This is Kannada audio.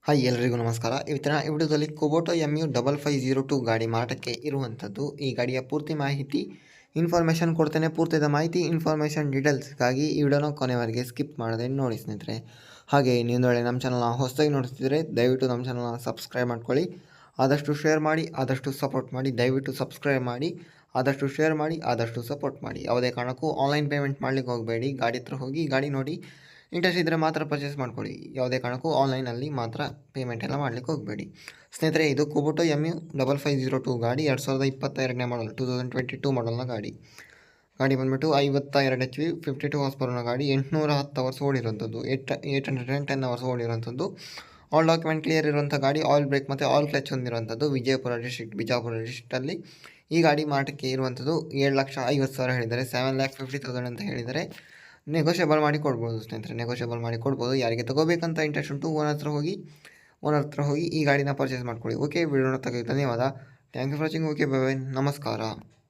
ಹಾಯ್ ಎಲ್ರಿಗೂ ನಮಸ್ಕಾರ. ಇವತ್ತಿನ ಈ ವಿಡಿಯೋದಲ್ಲಿ ಕುಬೋಟಾ MU5502 ಗಾಡಿ ಮಾರಾಟಕ್ಕೆ ಇರುವಂಥದ್ದು. ಈ ಗಾಡಿಯ ಪೂರ್ತಿ ಮಾಹಿತಿ ಇನ್ಫಾರ್ಮೇಷನ್ ಕೊಡ್ತೇನೆ. ಪೂರ್ತಿಯಾದ ಮಾಹಿತಿ ಇನ್ಫಾರ್ಮೇಷನ್ ಡೀಟೇಲ್ಸ್ಗಾಗಿ ಈ ವಿಡಿಯೋನ ಕೊನೆವರೆಗೆ ಸ್ಕಿಪ್ ಮಾಡದೆ ನೋಡಿ ಸ್ನೇಹಿತರೆ. ಹಾಗೆ ನೀವು ನಮ್ಮ ಚಾನಲ್ನ ಹೊಸದಾಗಿ ನೋಡ್ತಿದ್ರೆ ದಯವಿಟ್ಟು ನಮ್ಮ ಚಾನಲ್ನ ಸಬ್ಸ್ಕ್ರೈಬ್ ಮಾಡ್ಕೊಳ್ಳಿ. ಆದಷ್ಟು ಶೇರ್ ಮಾಡಿ, ಆದಷ್ಟು ಸಪೋರ್ಟ್ ಮಾಡಿ. ದಯವಿಟ್ಟು ಸಬ್ಸ್ಕ್ರೈಬ್ ಮಾಡಿ, ಆದಷ್ಟು ಶೇರ್ ಮಾಡಿ, ಆದಷ್ಟು ಸಪೋರ್ಟ್ ಮಾಡಿ. ಯಾವುದೇ ಕಾರಣಕ್ಕೂ ಆನ್ಲೈನ್ ಪೇಮೆಂಟ್ ಮಾಡಲಿಕ್ಕೆ ಹೋಗಬೇಡಿ. ಗಾಡಿ ಹತ್ರ ಹೋಗಿ ಗಾಡಿ ನೋಡಿ ಇಂಟ್ರೆಸ್ಟ್ ಇದ್ದರೆ ಮಾತ್ರ ಪರ್ಚೇಸ್ ಮಾಡ್ಕೊಳ್ಳಿ. ಯಾವುದೇ ಕಾರಣಕ್ಕೂ ಆನ್ಲೈನಲ್ಲಿ ಮಾತ್ರ ಪೇಮೆಂಟ್ ಎಲ್ಲ ಮಾಡಲಿಕ್ಕೆ ಹೋಗಬೇಡಿ ಸ್ನೇಹಿತರೆ. ಇದು ಕುಬೋಟಾ MU5502 ಗಾಡಿ 2022ನೇ ಮಾಡಲ್, 2022 ಮಾಡಲ್ನ ಗಾಡಿ. ಬಂದುಬಿಟ್ಟು 52 HP 52 ಹಾರ್ಸ್ ಪವರ್ನ ಗಾಡಿ. 810 ಅವರ್ಸ್ ಓಡಿರುವಂಥದ್ದು, 810 ಅವರ್ಸ್ ಓಡಿರುವಂಥದ್ದು. ಆಲ್ ಡಾಕ್ಯುಮೆಂಟ್ ಕ್ಲಿಯರ್ ಇರುವಂಥ ಗಾಡಿ. ಆಯಿಲ್ ಬ್ರೇಕ್ ಮತ್ತು ಆಯಿಲ್ ಕ್ಲಚ್ ಹೊಂದಿರುವಂಥದ್ದು. ಬಿಜಾಪುರ ಡಿಸ್ಟ್ರಿಕ್ಟಲ್ಲಿ ಈ ಗಾಡಿ ಮಾರಾಟಕ್ಕೆ ಇರುವಂಥದ್ದು. 7,50,000 ಹೇಳಿದ್ದಾರೆ. 7,50,000 ಅಂತ ಹೇಳಿದರೆ ನೆಗೋಷಿಯಬಲ್ ಮಾಡಿ ಕೊಡ್ಬೋದು ಸ್ನೇಹಿತರೆ. ನೆಗೋಷಿಯಬಲ್ ಮಾಡಿ ಕೊಡ್ಬೋದು. ಯಾರಿಗೆ ತೊಗೋಬೇಕಂತ ಇಂಟ್ರೆಸ್ಟ್ ಉಂಟು ಓನರ್ ಹತ್ರ ಹೋಗಿ ಈ ಗಾಡಿನ ಪರ್ಚೇಸ್ ಮಾಡ್ಕೊಳ್ಳಿ. ಓಕೆ, ವಿಡಿಯೋನ ತೆಗೆದು ಧನ್ಯವಾದ. Thank you for watching. Okay, bye bye, ನಮಸ್ಕಾರ.